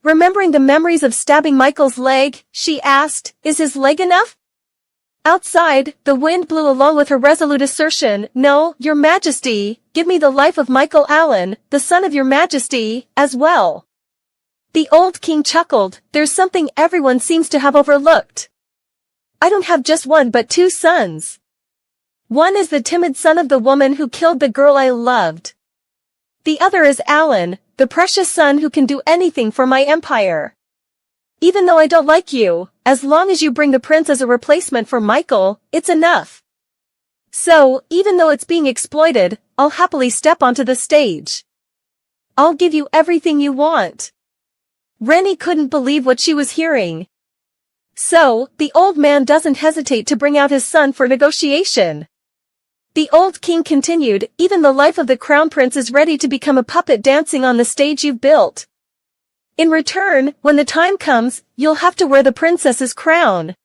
Remembering the memories of stabbing Michael's leg, she asked, "Is his leg enough?" Outside, the wind blew along with her resolute assertion. "No, your majesty, give me the life of Michael Allen, the son of your majesty, as well." The old king chuckled. "There's something everyone seems to have overlooked. I don't have just one but two sons. One is the timid son of the woman who killed the girl I loved. The other is Allen, the precious son who can do anything for my empire. Even though I don't like you, as long as you bring the prince as a replacement for Michael, it's enough. So, even though it's being exploited, I'll happily step onto the stage. I'll give you everything you want." Rennie couldn't believe what she was hearing. So, the old man doesn't hesitate to bring out his son for negotiation. The old king continued, "Even the life of the crown prince is ready to become a puppet dancing on the stage you've built. In return, when the time comes, you'll have to wear the princess's crown."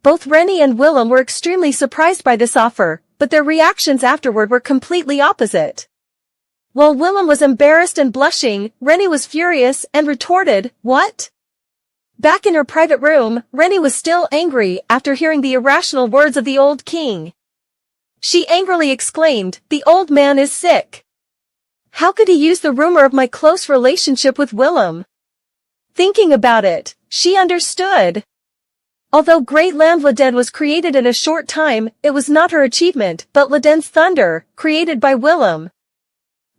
Both Rennie and Willem were extremely surprised by this offer, but their reactions afterward were completely opposite. While Willem was embarrassed and blushing, Rennie was furious and retorted, "What?" Back in her private room, Rennie was still angry after hearing the irrational words of the old king. She angrily exclaimed, "The old man is sick. How could he use the rumor of my close relationship with Willem?" Thinking about it, she understood. Although Great Land Leden was created in a short time, it was not her achievement, but Leden's thunder, created by Willem.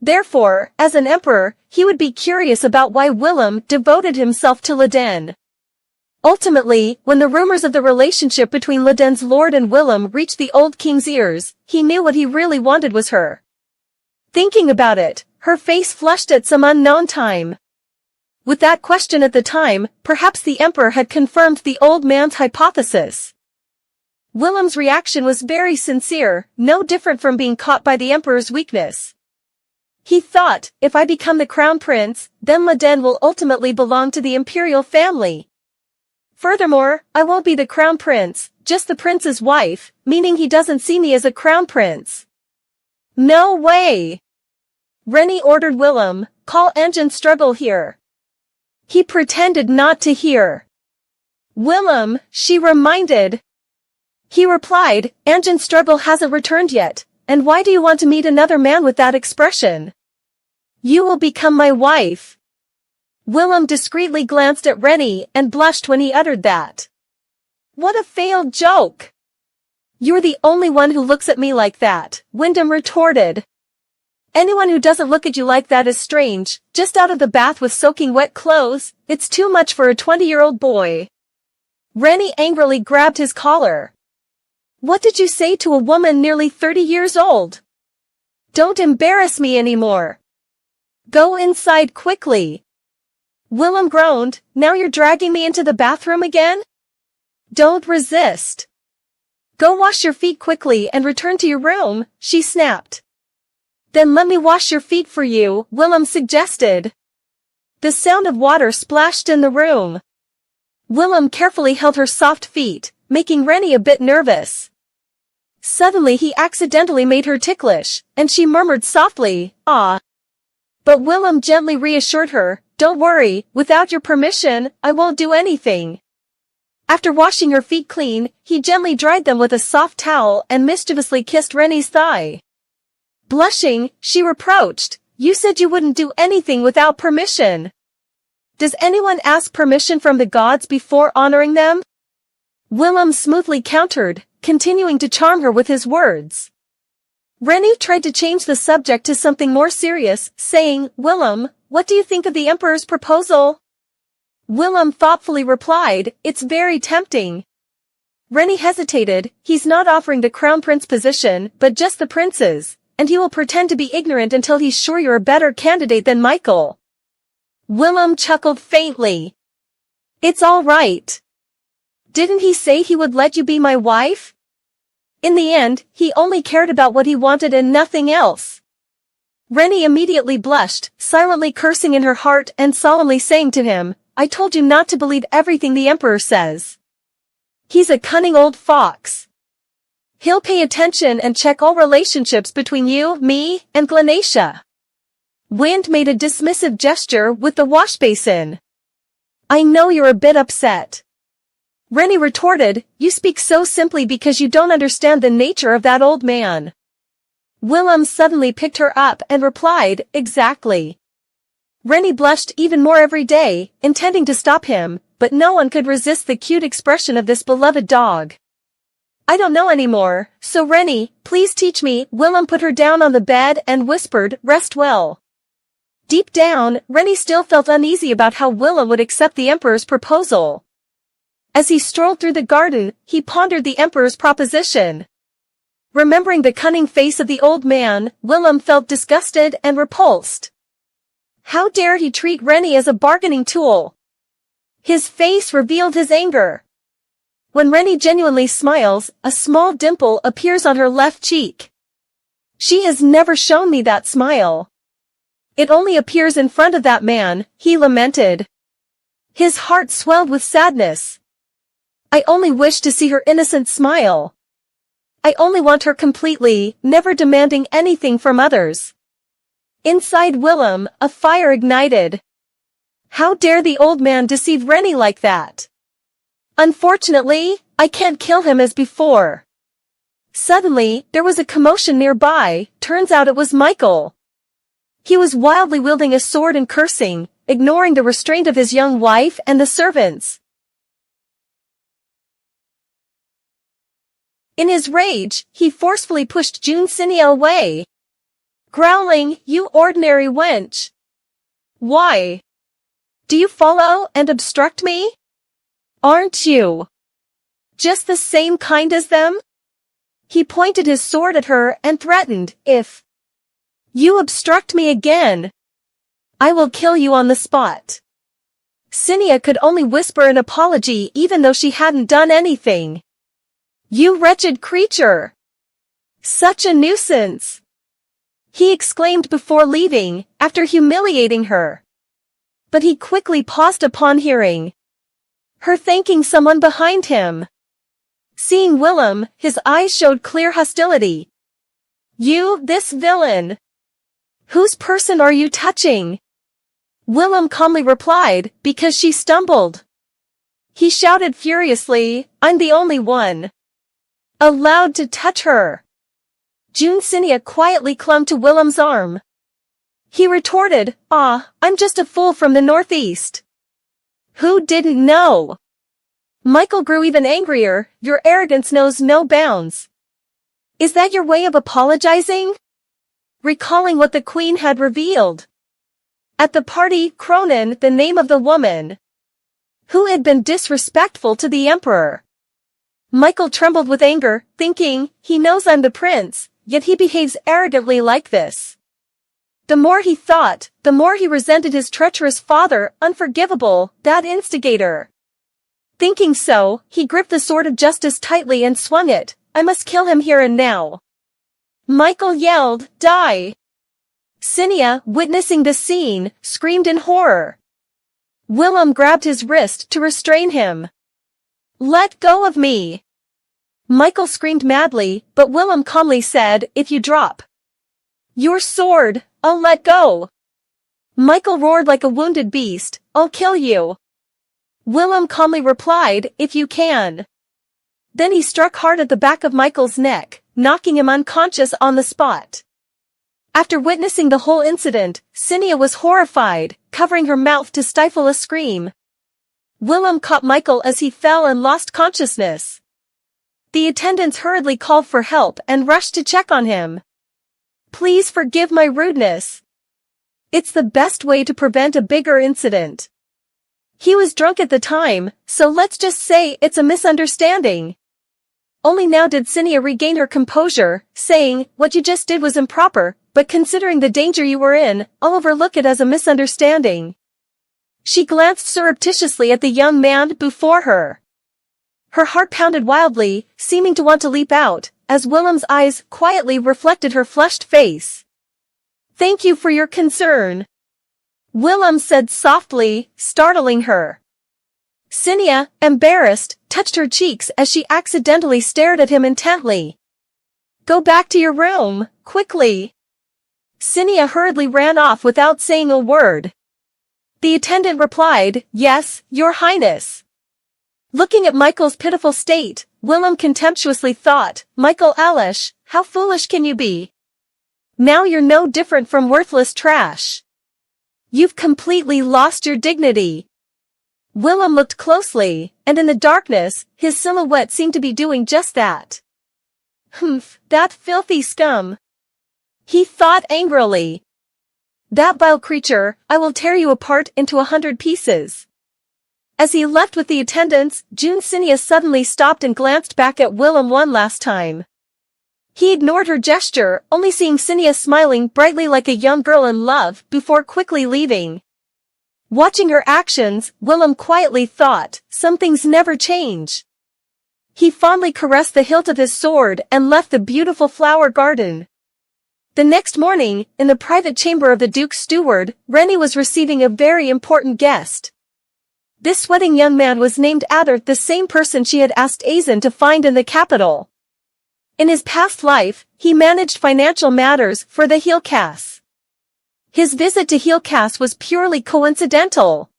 Therefore, as an emperor, he would be curious about why Willem devoted himself to Leden. Ultimately, when the rumors of the relationship between Leden's lord and Willem reached the old king's ears, he knew what he really wanted was her. Thinking about it, her face flushed at some unknown time. With that question at the time, perhaps the emperor had confirmed the old man's hypothesis. Willem's reaction was very sincere, no different from being caught by the emperor's weakness. He thought, if I become the crown prince, then Leden will ultimately belong to the imperial family. Furthermore, I won't be the crown prince, just the prince's wife, meaning he doesn't see me as a crown prince. No way! Rennie ordered Willem, call engine struggle here. He pretended not to hear. Willem, she reminded. He replied, engine struggle hasn't returned yet, and why do you want to meet another man with that expression? You will become my wife. Willem discreetly glanced at Rennie and blushed when he uttered that. What a failed joke! You're the only one who looks at me like that, Wyndham retorted. Anyone who doesn't look at you like that is strange, just out of the bath with soaking wet clothes, it's too much for a 20-year-old boy. Rennie angrily grabbed his collar. What did you say to a woman nearly 30 years old? Don't embarrass me anymore. Go inside quickly. Willem groaned, now you're dragging me into the bathroom again? Don't resist. Go wash your feet quickly and return to your room, she snapped. Then let me wash your feet for you, Willem suggested. The sound of water splashed in the room. Willem carefully held her soft feet, making Rennie a bit nervous. Suddenly he accidentally made her ticklish, and she murmured softly, "Ah." But Willem gently reassured her, "Don't worry, without your permission, I won't do anything." After washing her feet clean, he gently dried them with a soft towel and mischievously kissed Rennie's thigh. Blushing, she reproached, "You said you wouldn't do anything without permission. Does anyone ask permission from the gods before honoring them?" Willem smoothly countered, continuing to charm her with his words. Rennie tried to change the subject to something more serious, saying, "Willem, what do you think of the Emperor's proposal?" Willem thoughtfully replied, "It's very tempting." Rennie hesitated, "He's not offering the crown prince position, but just the prince's, and he will pretend to be ignorant until he's sure you're a better candidate than Michael." Willem chuckled faintly. "It's all right. Didn't he say he would let you be my wife?" In the end, he only cared about what he wanted and nothing else. Rennie immediately blushed, silently cursing in her heart and solemnly saying to him, "I told you not to believe everything the Emperor says. He's a cunning old fox. He'll pay attention and check all relationships between you, me, and Glenacia." Wind made a dismissive gesture with the wash basin. "I know you're a bit upset." Rennie retorted, "You speak so simply because you don't understand the nature of that old man." Willem suddenly picked her up and replied, "Exactly." Rennie blushed even more every day, intending to stop him, but no one could resist the cute expression of this beloved dog. "I don't know anymore, so Rennie, please teach me." Willem put her down on the bed and whispered, "Rest well." Deep down, Rennie still felt uneasy about how Willem would accept the Emperor's proposal. As he strolled through the garden, he pondered the Emperor's proposition. Remembering the cunning face of the old man, Willem felt disgusted and repulsed. How dare he treat Rennie as a bargaining tool? His face revealed his anger. When Rennie genuinely smiles, a small dimple appears on her left cheek. "She has never shown me that smile. It only appears in front of that man," he lamented. His heart swelled with sadness. "I only wish to see her innocent smile. I only want her completely, never demanding anything from others." Inside Willem, a fire ignited. How dare the old man deceive Rennie like that? Unfortunately, I can't kill him as before. Suddenly, there was a commotion nearby. Turns out it was Michael. He was wildly wielding a sword and cursing, ignoring the restraint of his young wife and the servants. In his rage, he forcefully pushed June Sinia away. Growling, "You ordinary wench! Why? Do you follow and obstruct me? Aren't you just the same kind as them?" He pointed his sword at her and threatened, "If you obstruct me again, I will kill you on the spot." Sinia could only whisper an apology even though she hadn't done anything. "You wretched creature! Such a nuisance!" he exclaimed before leaving, after humiliating her. But he quickly paused upon hearing her thanking someone behind him. Seeing Willem, his eyes showed clear hostility. "You, this villain! Whose person are you touching?" Willem calmly replied, because she stumbled. He shouted furiously, I'm the only one allowed to touch her. June Sinia quietly clung to Willem's arm. He retorted, I'm just a fool from the northeast. Who didn't know? Michael grew even angrier, your arrogance knows no bounds. Is that your way of apologizing? Recalling what the queen had revealed. At the party, Cronin, the name of the woman who had been disrespectful to the emperor. Michael trembled with anger, thinking, he knows I'm the prince, yet he behaves arrogantly like this. The more he thought, the more he resented his treacherous father, unforgivable, that instigator. Thinking so, he gripped the sword of justice tightly and swung it. I must kill him here and now. Michael yelled, die! Sinia, witnessing the scene, screamed in horror. Willem grabbed his wrist to restrain him. Let go of me! Michael screamed madly, but Willem calmly said, if you drop your sword, I'll let go. Michael roared like a wounded beast, I'll kill you. Willem calmly replied, if you can. Then he struck hard at the back of Michael's neck, knocking him unconscious on the spot. After witnessing the whole incident, Sinia was horrified, covering her mouth to stifle a scream. Willem caught Michael as he fell and lost consciousness. The attendants hurriedly called for help and rushed to check on him. Please forgive my rudeness. It's the best way to prevent a bigger incident. He was drunk at the time, so let's just say it's a misunderstanding. Only now did Sinia regain her composure, saying, what you just did was improper, but considering the danger you were in, I'll overlook it as a misunderstanding. She glanced surreptitiously at the young man before her. Her heart pounded wildly, seeming to want to leap out, as Willem's eyes quietly reflected her flushed face. Thank you for your concern, Willem said softly, startling her. Sinia, embarrassed, touched her cheeks as she accidentally stared at him intently. Go back to your room, quickly. Sinia hurriedly ran off without saying a word. The attendant replied, yes, your highness. Looking at Michael's pitiful state, Willem contemptuously thought, Michael Alish, how foolish can you be? Now you're no different from worthless trash. You've completely lost your dignity. Willem looked closely, and in the darkness, his silhouette seemed to be doing just that. Humph, that filthy scum. He thought angrily. That vile creature, I will tear you apart into 100 pieces. As he left with the attendants, June Sinia suddenly stopped and glanced back at Willem one last time. He ignored her gesture, only seeing Sinia smiling brightly like a young girl in love, before quickly leaving. Watching her actions, Willem quietly thought, some things never change. He fondly caressed the hilt of his sword and left the beautiful flower garden. The next morning, in the private chamber of the Duke's steward, Rennie was receiving a very important guest. This sweating young man was named Adder, the same person she had asked Azen to find in the capital. In his past life, he managed financial matters for the Heelcast. His visit to Heelcast was purely coincidental.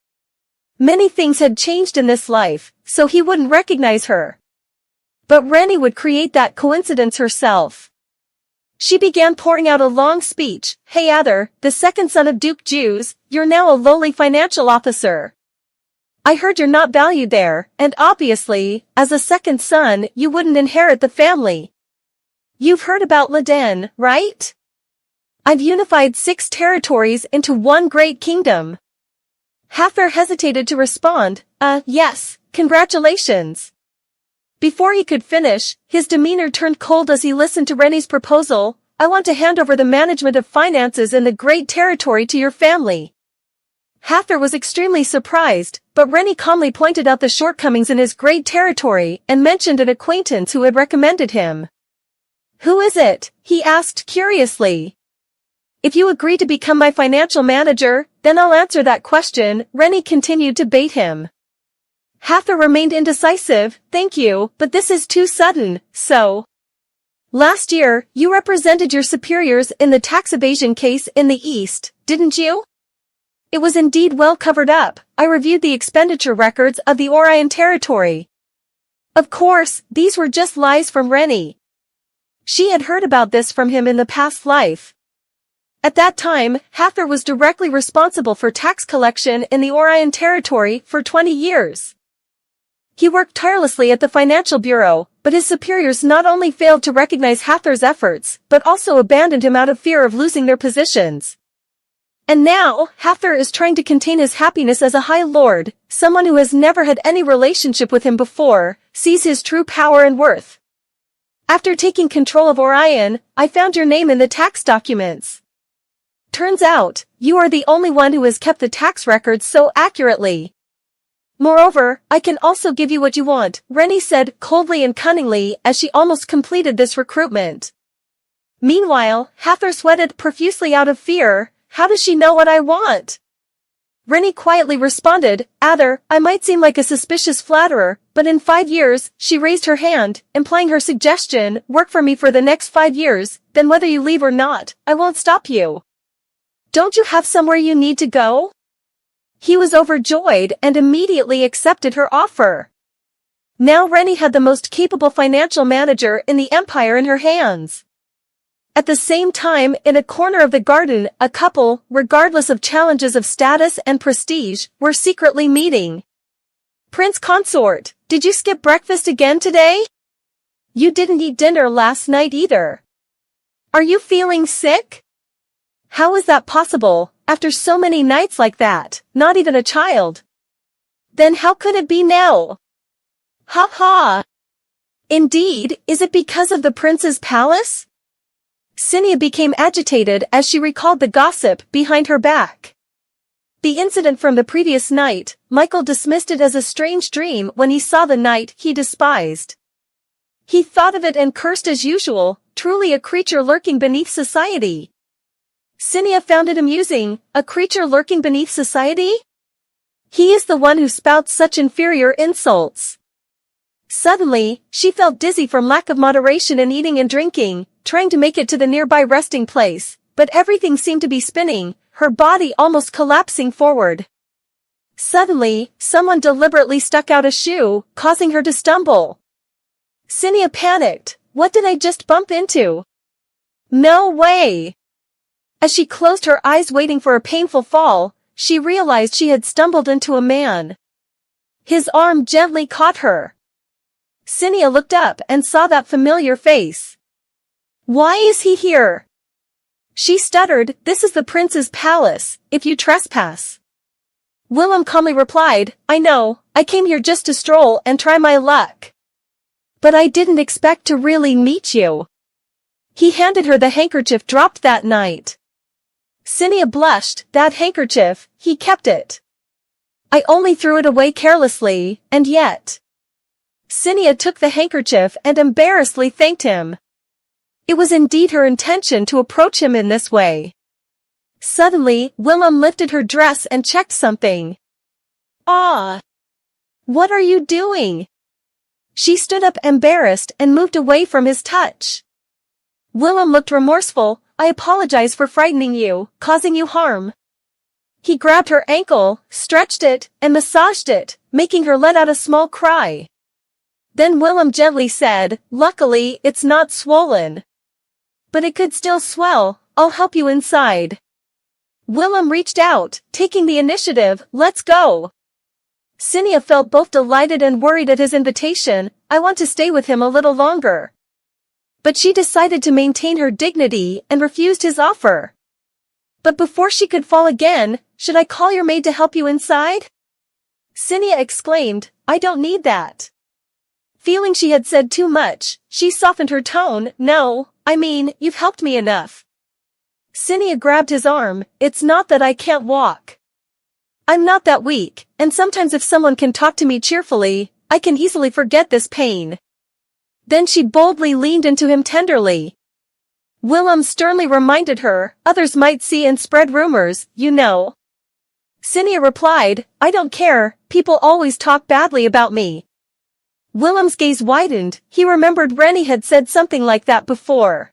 Many things had changed in this life, so he wouldn't recognize her. But Rennie would create that coincidence herself. She began pouring out a long speech. Hey Adder, the second son of Duke Jews, you're now a lowly financial officer. I heard you're not valued there, and obviously, as a second son, you wouldn't inherit the family. You've heard about Leden, right? I've unified 6 territories into one great kingdom. Hafer hesitated to respond, yes, congratulations. Before he could finish, his demeanor turned cold as he listened to Rennie's proposal. I want to hand over the management of finances in the great territory to your family. Hafer was extremely surprised, but Rennie calmly pointed out the shortcomings in his great territory and mentioned an acquaintance who had recommended him. Who is it? He asked curiously. If you agree to become my financial manager, then I'll answer that question, Rennie continued to bait him. Hafer remained indecisive, thank you, but this is too sudden, so. Last year, you represented your superiors in the tax evasion case in the East, didn't you? It was indeed well covered up. I reviewed the expenditure records of the Orion territory. Of course, these were just lies from Rennie. She had heard about this from him in the past life. At that time, Hathor was directly responsible for tax collection in the Orion territory for 20 years. He worked tirelessly at the Financial Bureau, but his superiors not only failed to recognize Hathor's efforts, but also abandoned him out of fear of losing their positions. And now, Hathor is trying to contain his happiness as a High Lord, someone who has never had any relationship with him before, sees his true power and worth. After taking control of Orion, I found your name in the tax documents. Turns out, you are the only one who has kept the tax records so accurately. Moreover, I can also give you what you want, Rennie said coldly and cunningly as she almost completed this recruitment. Meanwhile, Hathor sweated profusely out of fear. How does she know what I want? Rennie quietly responded, Ather, I might seem like a suspicious flatterer, but in 5 years, she raised her hand, implying her suggestion, work for me for the next 5 years, then whether you leave or not, I won't stop you. Don't you have somewhere you need to go? He was overjoyed and immediately accepted her offer. Now Rennie had the most capable financial manager in the empire in her hands. At the same time, in a corner of the garden, a couple, regardless of challenges of status and prestige, were secretly meeting. Prince Consort, did you skip breakfast again today? You didn't eat dinner last night either. Are you feeling sick? How is that possible, after so many nights like that, not even a child? Then how could it be now? Ha ha! Indeed, is it because of the prince's palace? Cinia became agitated as she recalled the gossip behind her back. The incident from the previous night, Michael dismissed it as a strange dream when he saw the knight he despised. He thought of it and cursed as usual, truly a creature lurking beneath society. Cinia found it amusing, a creature lurking beneath society? He is the one who spouts such inferior insults. Suddenly, she felt dizzy from lack of moderation in eating and drinking, trying to make it to the nearby resting place, but everything seemed to be spinning, her body almost collapsing forward. Suddenly, someone deliberately stuck out a shoe, causing her to stumble. Cinia panicked. What did I just bump into? No way! As she closed her eyes waiting for a painful fall, she realized she had stumbled into a man. His arm gently caught her. Cinia looked up and saw that familiar face. Why is he here? She stuttered, this is the prince's palace, if you trespass. Willem calmly replied, I know, I came here just to stroll and try my luck. But I didn't expect to really meet you. He handed her the handkerchief dropped that night. Cinia blushed, that handkerchief, he kept it. I only threw it away carelessly, and yet. Cinia took the handkerchief and embarrassedly thanked him. It was indeed her intention to approach him in this way. Suddenly, Willem lifted her dress and checked something. Ah! What are you doing? She stood up embarrassed and moved away from his touch. Willem looked remorseful. I apologize for frightening you, causing you harm. He grabbed her ankle, stretched it, and massaged it, making her let out a small cry. Then Willem gently said, luckily, it's not swollen. But it could still swell, I'll help you inside. Willem reached out, taking the initiative, let's go. Cinia felt both delighted and worried at his invitation, I want to stay with him a little longer. But she decided to maintain her dignity and refused his offer. But before she could fall again, should I call your maid to help you inside? Cinia exclaimed, I don't need that. Feeling she had said too much, she softened her tone, no, I mean, you've helped me enough. Cinia grabbed his arm, it's not that I can't walk. I'm not that weak, and sometimes if someone can talk to me cheerfully, I can easily forget this pain. Then she boldly leaned into him tenderly. Willem sternly reminded her, others might see and spread rumors, you know. Cinia replied, I don't care, people always talk badly about me. Willem's gaze widened, he remembered Rennie had said something like that before.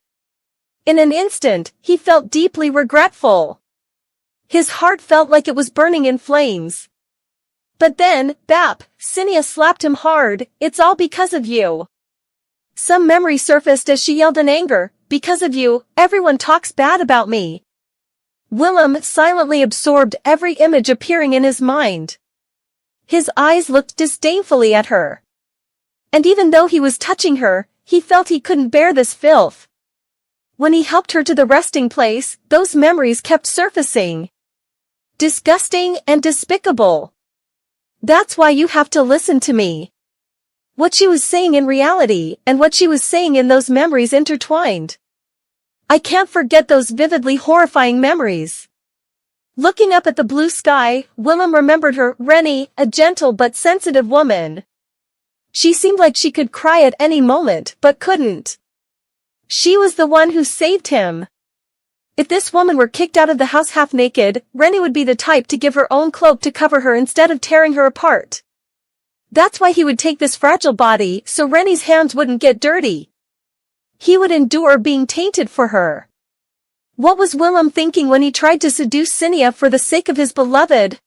In an instant, he felt deeply regretful. His heart felt like it was burning in flames. But then, bap, Cinia slapped him hard. It's all because of you. Some memory surfaced as she yelled in anger. Because of you, everyone talks bad about me. Willem silently absorbed every image appearing in his mind. His eyes looked disdainfully at her. And even though he was touching her, he felt he couldn't bear this filth. When he helped her to the resting place, those memories kept surfacing. Disgusting and despicable. That's why you have to listen to me. What she was saying in reality and what she was saying in those memories intertwined. I can't forget those vividly horrifying memories. Looking up at the blue sky, Willem remembered her, Rennie, a gentle but sensitive woman. She seemed like she could cry at any moment, but couldn't. She was the one who saved him. If this woman were kicked out of the house half naked, Rennie would be the type to give her own cloak to cover her instead of tearing her apart. That's why he would take this fragile body, so Rennie's hands wouldn't get dirty. He would endure being tainted for her. What was Willem thinking when he tried to seduce Cinia for the sake of his beloved?